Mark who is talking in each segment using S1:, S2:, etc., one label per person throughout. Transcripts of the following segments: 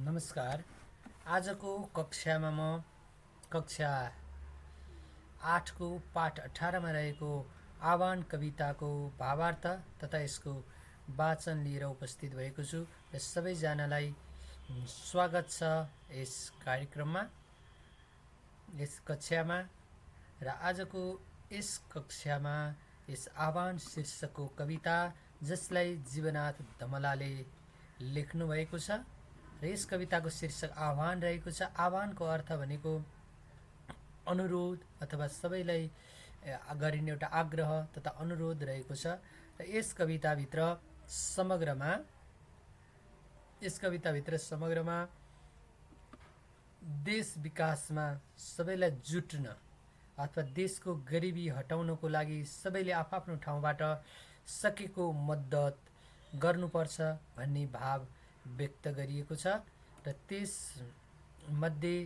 S1: नमस्कार। आजको कक्षामा म कक्षा 8 को पाठ 18 मा रहेको आह्वान कविताको भावार्थ तथा यसको वाचन लिएर उपस्थित भएको छु र सबैजनालाई स्वागत छ यस कार्यक्रममा, यस कक्षामा। र आजको यस कक्षामा यस आह्वान शीर्षकको कविता जसलाई जीवनाथ धमलाले लेख्नु भएको छ र यस कविताको शीर्षक आह्वान रहेको छ। आह्वानको अर्थ भनेको अनुरोध अथवा सबैलाई गरिने एउटा आग्रह तथा अनुरोध रहेको छ। र यस कविताभित्र समग्रमा देश विकासमा सबैलाई जुट्न अथवा देशको गरिबी हटाउनको लागि सबैले आफ्नो ठाउँबाट सकेको मद्दत गर्नुपर्छ भन्ने भाव व्यक्त गरिएको छ। र त्यस मध्ये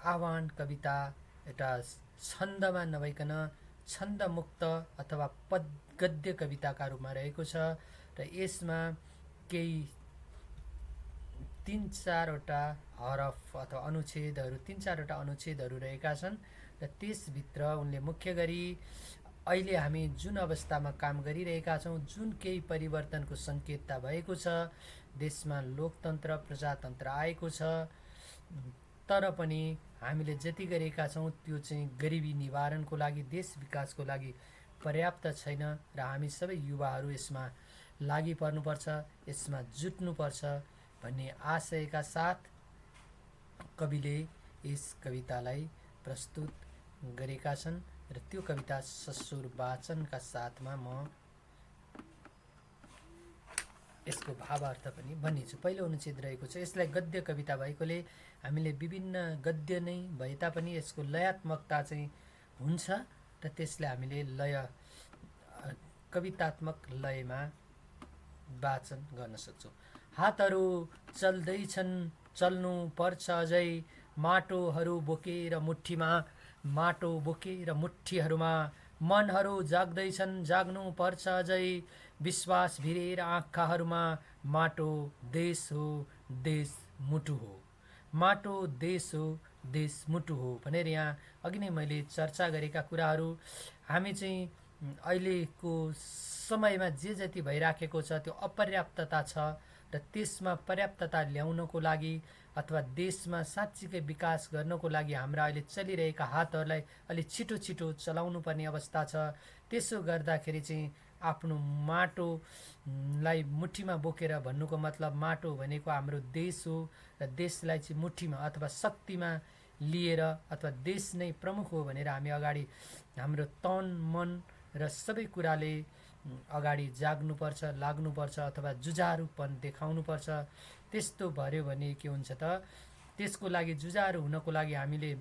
S1: आह्वान कविता एउटा छन्दमा नभइकन छन्दमुक्त अथवा गद्य कविताका रूपमा रहेको छ। र यसमा केही 3-4वटा हरफ अथवा अनुच्छेदहरू 3-4वटा अनुच्छेदहरू रहेका छन्। र त्यसभित्र उनले मुख्य गरी अहिले हामी जुन अवस्थामा काम गरिरहेका छौँ, जुन केही परिवर्तनको सङ्केतता भएको छ, देशमा लोकतन्त्र प्रजातन्त्र आएको छ, तर पनि हामीले जति गरेका छौँ त्यो चाहिँ गरिबी निवारणको लागि, देश विकासको लागि पर्याप्त छैन। र हामी सबै युवाहरू यसमा लागि पर्नुपर्छ, यसमा जुट्नुपर्छ भन्ने आशयका साथ कविले यस कवितालाई प्रस्तुत गरेका छन्। र त्यो कविता सस्वर वाचनका साथमा म यसको भावार्थ पनि भनिन्छु। पहिलो अनुच्छेद रहेको छ। यसलाई गद्य कविता भएकोले हामीले विभिन्न गद्य नै भए तापनि यसको लयात्मकता चाहिँ हुन्छ र त्यसलाई हामीले कवितात्मक लयमा वाचन गर्न सक्छौँ। हातहरू चल्दैछन्, चल्नु पर्छ अझै, माटोहरू बोकेर मुठीमा, माटो बोकेर मुठीहरूमा, मनहरू जाग्दैछन्, जाग्नु पर्छ अझै, विश्वास भिरेर आँखाहरूमा, माटो देश हो, देश मुटु हो, माटो देश हो, देश मुटु हो भनेर यहाँ अघि नै मैले चर्चा गरेका कुराहरू हामी चाहिँ अहिलेको समयमा जे जति भइराखेको छ त्यो अपर्याप्तता छ र त्यसमा पर्याप्तता ल्याउनको लागि अथवा देशमा साँच्चीकै विकास गर्नको लागि हाम्रा अहिले चलिरहेका हातहरूलाई अलिक छिटो छिटो चलाउनु पर्ने अवस्था छ। त्यसो गर्दाखेरि चाहिँ आफ्नो माटोलाई मुठीमा बोकेर भन्नुको मतलब माटो भनेको हाम्रो देश हो र देशलाई चाहिँ मुठीमा अथवा शक्तिमा लिएर अथवा देश नै प्रमुख हो भनेर हामी अगाडि हाम्रो तन मन र सबै कुराले अगाडि जाग्नुपर्छ, लाग्नुपर्छ अथवा जुझारुपन देखाउनुपर्छ। त्यस्तो भर्यो भने के हुन्छ त, त्यसको लागि जुझारु हुनको लागि हामीले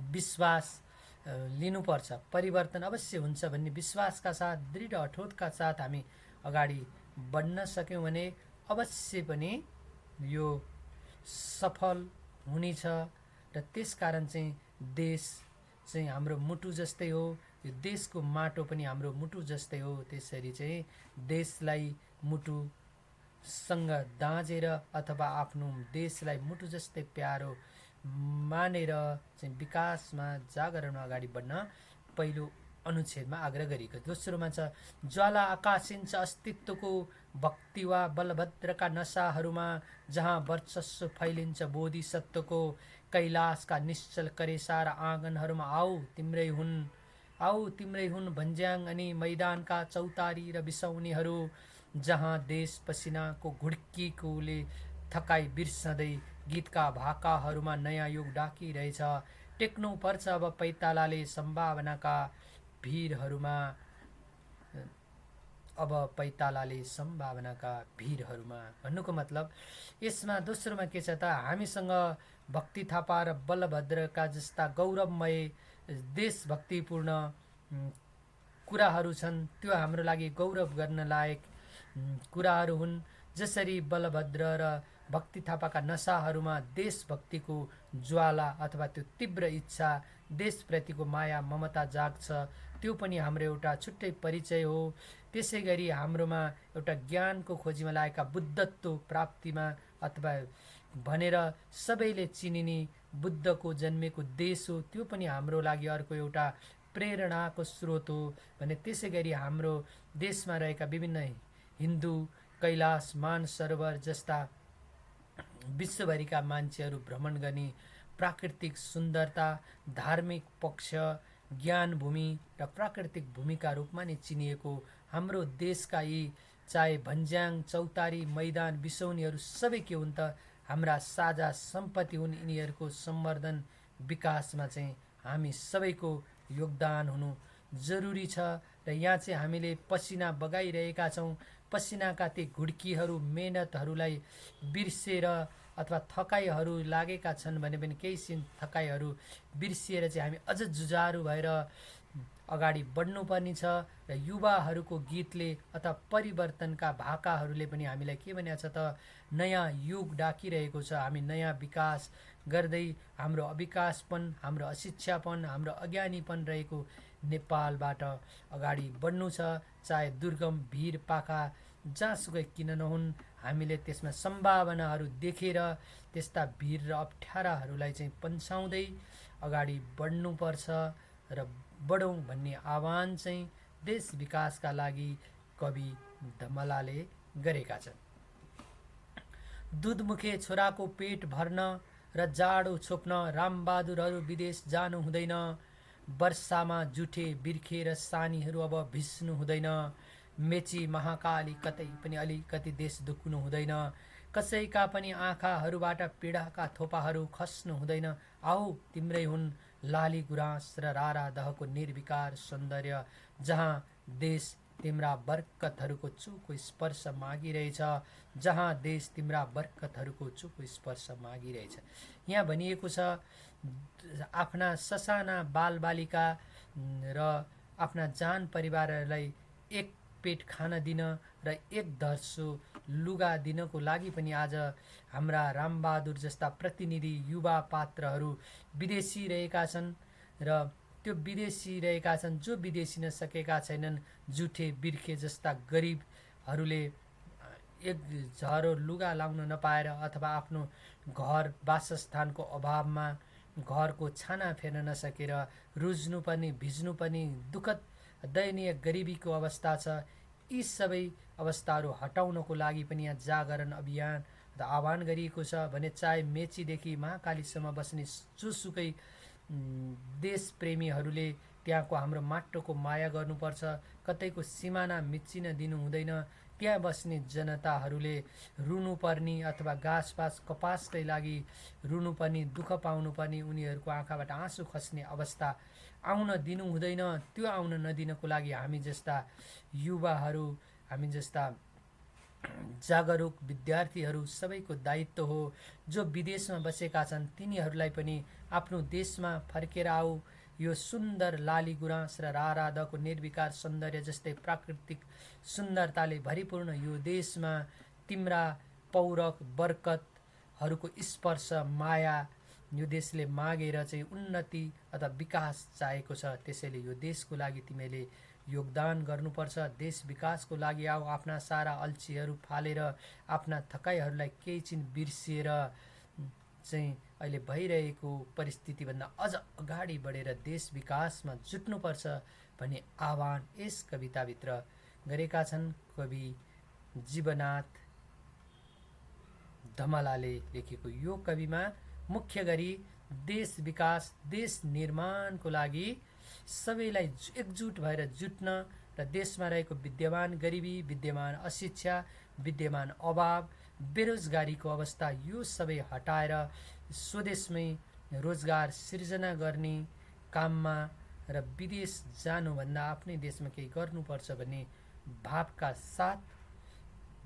S1: विश्वास लिनुपर्छ। परिवर्तन अवश्य हुन्छ भन्ने विश्वासका साथ, दृढ अठोटका साथ हामी अगाडि बढ्न सक्यौँ भने अवश्य पनि यो सफल हुनेछ। र त्यसकारण चाहिँ देश चाहिँ हाम्रो मुटु जस्तै हो, यो देशको माटो पनि हाम्रो मुटु जस्तै हो। त्यसरी चाहिँ देशलाई मुटुसँग दाँजेर अथवा आफ्नो देशलाई मुटु जस्तै प्यारो मानेर चाहिँ विकासमा जागरणमा अगाडि बढ्न पहिलो अनुच्छेदमा आग्रह गरिएको। दोस्रोमा छ, ज्वाला आकाशिन्छ अस्तित्वको भक्ति वा बलभद्रका नशाहरूमा, जहाँ वर्चस्व फैलिन्छ बोधिसत्वको, कैलाशका निश्चल करेसार आँगनहरूमा, आऊ तिम्रै हुन् भन्ज्याङ अनि मैदानका चौतारी र बिसौनीहरू, जहाँ देश पसिनाको घुड्कीकोले थकाइ बिर्सँदै गीतका भाकाहरूमा नयाँ युग डाकिरहेछ। टेक्नु पर्छ अब पैतालाले सम्भावनाका भिरहरूमा, अब पैतालाले सम्भावनाका भिरहरूमा भन्नुको मतलब यसमा दोस्रोमा के छ त, हामीसँग भक्ति थापा र बलभद्रका जस्ता गौरवमय देशभक्तिपूर्ण कुराहरू छन्। त्यो हाम्रो लागि गौरव गर्न लायक कुराहरू हुन्। जसरी बलभद्र र भक्ति थापाका नशाहरूमा देशभक्तिको ज्वाला अथवा त्यो तीव्र इच्छा, देशप्रतिको माया ममता जाग्छ, त्यो पनि हाम्रो एउटा छुट्टै परिचय हो। त्यसै गरी हाम्रोमा एउटा ज्ञानको खोजीमा लागेका बुद्धत्व प्राप्तिमा अथवा भनेर सबैले चिनिने बुद्धको जन्मेको देश हो, त्यो पनि हाम्रो लागि अर्को एउटा प्रेरणाको स्रोत हो भने त्यसै गरी हाम्रो देशमा रहेका विभिन्न हिन्दू कैलाश मानसरोवर जस्ता विश्वभरिका मान्छेहरू भ्रमण गर्ने प्राकृतिक सुन्दरता, धार्मिक पक्ष, ज्ञान भूमि र प्राकृतिक भूमिका रूपमा नै चिनिएको हाम्रो देशका यी चाहे भन्ज्याङ, चौतारी, मैदान, बिसौनीहरू सबै के हुन् त हाम्रा साझा सम्पत्ति हुन्। यिनीहरूको सम्वर्धन विकासमा चाहिँ हामी सबैको योगदान हुनु जरुरी छ र यहाँ चाहिँ हामीले पसिना बगाइरहेका छौँ। पसिनाका ती घुड्कीहरू मेहनतहरूलाई बिर्सेर अथवा थकाइहरू लागेका छन् भने पनि केही सिन थकाइहरू बिर्सिएर चाहिँ हामी अझ जुझारु भएर अगाडि बढ्नुपर्ने छ र युवाहरूको गीतले अथवा परिवर्तनका भाकाहरूले पनि हामीलाई के भनेको छ त नयाँ युग डाकिरहेको छ। हामी नयाँ विकास गर्दै हाम्रो अविकासपन, हाम्रो अशिक्षापन, हाम्रो अज्ञानीपन रहेको नेपालबाट अगाडि बढ्नु छ। चाहे दुर्गम भिर पाखा जहाँसुकै किन नहुन्, हामीले त्यसमा सम्भावनाहरू देखेर त्यस्ता भिर र अप्ठ्याराहरूलाई चाहिँ पन्छाउँदै अगाडि बढ्नुपर्छ र बढौँ भन्ने आह्वान चाहिँ देश विकासका लागि कवि धमलाले गरेका छन्। दुधमुखे छोराको पेट भर्न र जाडो छोप्न रामबहादुरहरू विदेश जानु हुँदैन। वर्षामा जुठे बिर्खे र सानीहरू अब भिस्नु हुँदैन। मेची महाकाली कतै पनि अलिकति देश दुख्नु हुँदैन। कसैका पनि आँखाहरूबाट पीडाका थोपाहरू खस्नु हुँदैन। आऊ तिम्रै हुन् लाली गुराँस र रारा दहको निर्विकार सौन्दर्य, जहाँ देश तिम्रा बरकतहरूको चुको स्पर्श मागिरहेछ, जहाँ देश तिम्रा बरकतहरूको चुको स्पर्श मागिरहेछ। यहाँ भनिएको छ आफ्ना ससाना बालबालिका र आफ्ना जान परिवारहरूलाई एक पेट खान दिन र एक धर्सो लुगा दिनको लागि पनि आज हाम्रा रामबहादुर जस्ता प्रतिनिधि युवा पात्रहरू विदेशी रहेका छन् र त्यो विदेशी रहेका छन् जो विदेशी सकेका छैनन्। जुठे बिर्खे जस्ता गरिबहरूले एक झरो लुगा लाउन नपाएर अथवा आफ्नो घर वासस्थानको अभावमा घरको छाना फेर्न नसकेर रुज्नुपर्ने, भिज्नुपर्ने दुःखद दयनीय गरिबीको अवस्था छ। यी सबै अवस्थाहरू हटाउनको लागि पनि यहाँ जागरण अभियान आह्वान गरिएको छ भने चाहे मेचीदेखि महाकालीसम्म बस्ने जोसुकै देशप्रेमीहरूले त्यहाँको हाम्रो माटोको माया गर्नुपर्छ। कतैको सिमाना मिच्चिन दिनु हुँदैन। त्यहाँ बस्ने जनताहरूले रुनुपर्ने अथवा घाँसपास कपासकै लागि रुनुपर्ने, दुःख पाउनुपर्ने, उनीहरूको आँखाबाट आँसु खस्ने अवस्था आउन दिनु हुँदैन। त्यो आउन नदिनको लागि हामी जस्ता युवाहरू, हामी जस्ता जागरुक विद्यार्थीहरू सबैको दायित्व हो। जो विदेशमा बसेका छन् तिनीहरूलाई पनि आफ्नो देशमा फर्केर आऊ। यो सुन्दर लाली गुराँस र राराधको निर्विकार सौन्दर्य जस्तै प्राकृतिक सुन्दरताले भरिपूर्ण यो देशमा तिम्रा पौरख बरकतहरूको स्पर्श माया यो देशले मागेर चाहिँ उन्नति अथवा विकास चाहेको छ। त्यसैले यो देशको लागि तिमीले योगदान गर्नुपर्छ। देश विकासको लागि आऊ। आफ्ना सारा अल्छीहरू फालेर आफ्ना थकाइहरूलाई केही छिन बिर्सिएर चाहिँ अहिले भइरहेको परिस्थितिभन्दा अझ अगाडि बढेर देश विकासमा जुट्नुपर्छ भन्ने आह्वान यस कविताभित्र गरेका छन् कवि जीवनाथ धमलाले लेखेको यो कविमा मुख्य गरी देश विकास, देश निर्माणको लागि सबैलाई एकजुट भएर जुट्न र देशमा रहेको विद्यमान गरिबी, विद्यमान अशिक्षा, विद्यमान अभाव, बेरोजगारीको अवस्था यो सबै हटाएर स्वदेशमै रोजगार सिर्जना गर्ने काममा र विदेश जानुभन्दा आफ्नै देशमा केही गर्नुपर्छ भन्ने भावका साथ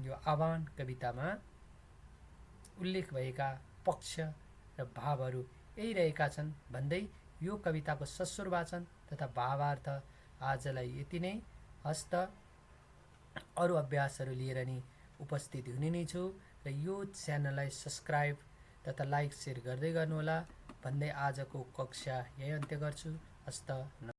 S1: यो आह्वान कवितामा उल्लेख भएका पक्ष र भावहरू यही रहेका छन् भन्दै यो कविताको सस्वर वाचन तथा भावार्थ आजलाई यति नै। हस्त अरू अभ्यासहरू लिएर नि उपस्थित हुने नै छु र यो च्यानललाई सब्स्क्राइब तथा लाइक सेयर गर्दै गर्नुहोला भन्दै आजको कक्षा यही अन्त्य गर्छु। हस्त।